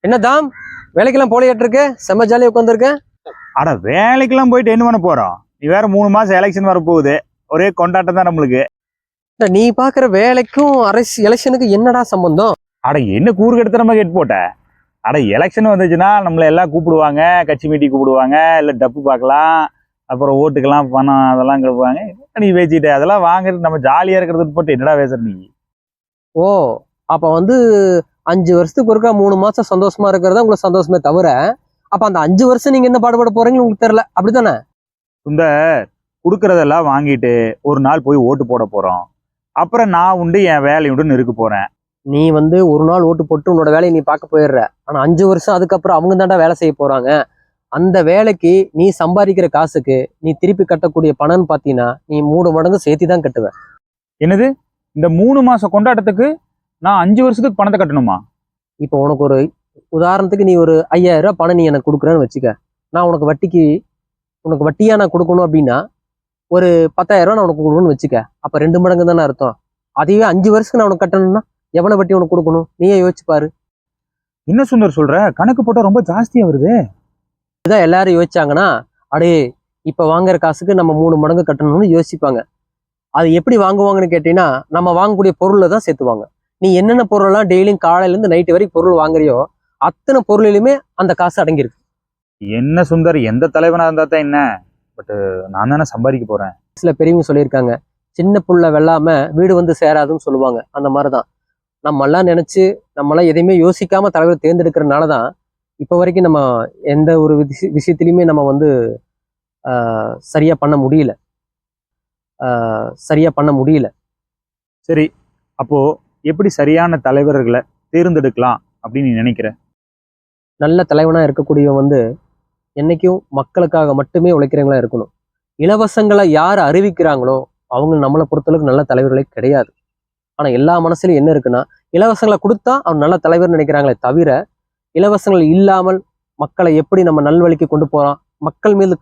என்ன தாம் வேலைக்கெல்லாம் போலியாட்டு இருக்கு? செம்ம ஜாலியா உட்காந்துருக்கேன். அட வேலைக்கெல்லாம் போயிட்டு என்ன பண்ண போறோம்? நீ வேற 3 மாசம் எலெக்ஷன் வர போகுது. ஒரே கொண்டாட்டம் தான் நம்மளுக்கு. நீ பாக்குற வேலைக்கும் எலெக்ஷனுக்கு என்னடா சம்பந்தம்? அட என்ன கூறு கெடுத்த நம்ம கேட்டு போட்ட? அட எலெக்ஷன் வந்துச்சுன்னா நம்மள எல்லாம் கூப்பிடுவாங்க, கட்சி மீட்டிங் கூப்பிடுவாங்க, இல்ல டப்பு பார்க்கலாம், அப்புறம் ஓட்டுக்கெல்லாம் பணம் அதெல்லாம் கொடுப்பாங்க. நீ பேசிட்ட அதெல்லாம் வாங்குறது நம்ம ஜாலியா இருக்கிறது போட்டு என்னடா பேசுற நீ? ஓ, அப்ப 5 வருஷத்துக்கு ஒருக்கா 3 மாசம் சந்தோஷமா இருக்கிறதா உங்களுக்கு சந்தோஷமே தவிர, அப்ப அந்த 5 வருஷம் நீங்க என்ன பாடுபட போறீங்கன்னு உங்களுக்கு தெரியல, அப்படித்தானே? சுந்தர், கொடுக்கறதெல்லாம் வாங்கிட்டு ஒரு நாள் போய் ஓட்டு போட போறோம். அப்புறம் நான் உண்டு என் வேலையுண்டுன்னு இருக்க போறேன். நீ ஒரு நாள் ஓட்டு போட்டு உன்னோட வேலையை நீ பார்க்க போயிடுற. ஆனா 5 வருஷம் அதுக்கப்புறம் அவங்க தாண்டா வேலை செய்ய போறாங்க. அந்த வேலைக்கு நீ சம்பாதிக்கிற காசுக்கு நீ திருப்பி கட்டக்கூடிய பணம்னு பாத்தீங்கன்னா நீ 3 மடங்கு சேர்த்தி தான் கட்டுவ. என்னது? இந்த 3 மாசம் கொண்டாட்டத்துக்கு நான் 5 வருஷத்துக்கு பணத்தை கட்டணுமா? இப்போ உனக்கு ஒரு உதாரணத்துக்கு நீ ஒரு 5000 ரூபாய் பணம் நீ எனக்கு கொடுக்குறேன்னு வச்சுக்க. நான் உனக்கு வட்டியா நான் கொடுக்கணும் அப்படின்னா ஒரு 10,000 ரூபாய் நான் உனக்கு கொடுக்கணும்னு வச்சுக்க. அப்ப 2 மடங்கு தானே அர்த்தம். அதுவே 5 வருஷத்துக்கு நான் உனக்கு கட்டணும்னா எவ்வளவு வட்டி உனக்கு கொடுக்கணும்? நீயே யோசிச்சு பாரு. என்ன சுந்தர் சொல்ற? கணக்கு போட்டா ரொம்ப ஜாஸ்தியா வருது. இதான் எல்லாரும் யோசிச்சாங்கன்னா, அடே இப்ப வாங்குற காசுக்கு நம்ம 3 மடங்கு கட்டணும்னு யோசிப்பாங்க. அது எப்படி வாங்குவாங்கன்னு கேட்டீங்கன்னா, நம்ம வாங்கக்கூடிய பொருளை தான் சேர்த்துவாங்க. நீ என்னென்ன பொருள்லாம் டெய்லியும் காலையில இருந்து நைட்டு வரைக்கும் பொருள் வாங்குறியோ அத்தனை பொருளிலுமே அந்த காசு அடங்கியிருக்கு. என்ன சுந்தர், எந்த தலைவனா இருந்தா தான் என்ன? பட் நான் தானே சம்பாதிக்க போறேன். சில பெரியவங்க சொல்லியிருக்காங்க, சின்ன புள்ள வெல்லாம வீடு சேராதுன்னு சொல்லுவாங்க. அந்த மாதிரிதான் நம்மெல்லாம் நினைச்சு நம்மளாம் எதையுமே யோசிக்காம தலைவர் தேர்ந்தெடுக்கிறதுனாலதான் இப்ப வரைக்கும் நம்ம எந்த ஒரு விஷயத்திலையுமே நம்ம சரியா பண்ண முடியல. சரி, அப்போ எப்படி சரியான தலைவர்களை தேர்ந்தெடுக்கலாம் அப்படின்னு நீ நினைக்கிற? நல்ல தலைவனா இருக்கக்கூடியவன் என்னைக்கும் மக்களுக்காக மட்டுமே உழைக்கிறவங்களா இருக்கணும். இலவசங்களை யார் அறிவிக்கிறாங்களோ அவங்க நம்மளை பொறுத்தளவுக்கு நல்ல தலைவர்களே கிடையாது. ஆனா எல்லா மனசுலயும் என்ன இருக்குன்னா, இலவசங்களை கொடுத்தா அவன் நல்ல தலைவர் நினைக்கிறாங்களே தவிர, இலவசங்கள் இல்லாமல் மக்களை எப்படி நம்ம நல்வழிக்கு கொண்டு போறான், மக்கள் மீது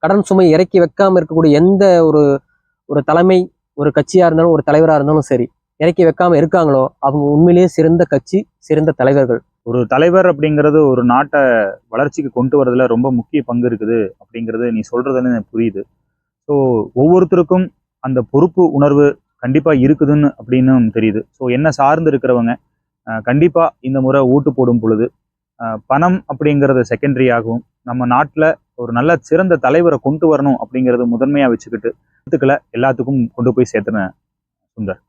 கடன் சுமை இறக்கி வைக்காம இருக்கக்கூடிய எந்த ஒரு தலைமை, ஒரு கட்சியா இருந்தாலும் ஒரு தலைவரா இருந்தாலும் சரி, இறக்கி வைக்காம இருக்காங்களோ அவங்க உண்மையிலேயே சிறந்த கட்சி, சிறந்த தலைவர்கள். ஒரு தலைவர் அப்படிங்கிறது ஒரு நாட்டை வளர்ச்சிக்கு கொண்டு வரதுல ரொம்ப முக்கிய பங்கு இருக்குது அப்படிங்கிறது நீ சொல்றதுன்னு எனக்கு புரியுது. ஸோ ஒவ்வொருத்தருக்கும் அந்த பொறுப்பு உணர்வு கண்டிப்பா இருக்குதுன்னு அப்படின்னு தெரியுது. ஸோ என்ன சார்ந்து இருக்கிறவங்க கண்டிப்பா இந்த முறை ஓட்டு போடும் பொழுது பணம் அப்படிங்கிறது செகண்டரி ஆகும். நம்ம நாட்டில் ஒரு நல்ல சிறந்த தலைவரை கொண்டு வரணும் அப்படிங்கிறது முதன்மையா வச்சுக்கிட்டு எல்லாத்துக்கும் கொண்டு போய் சேர்த்துனேன் சுந்தர்.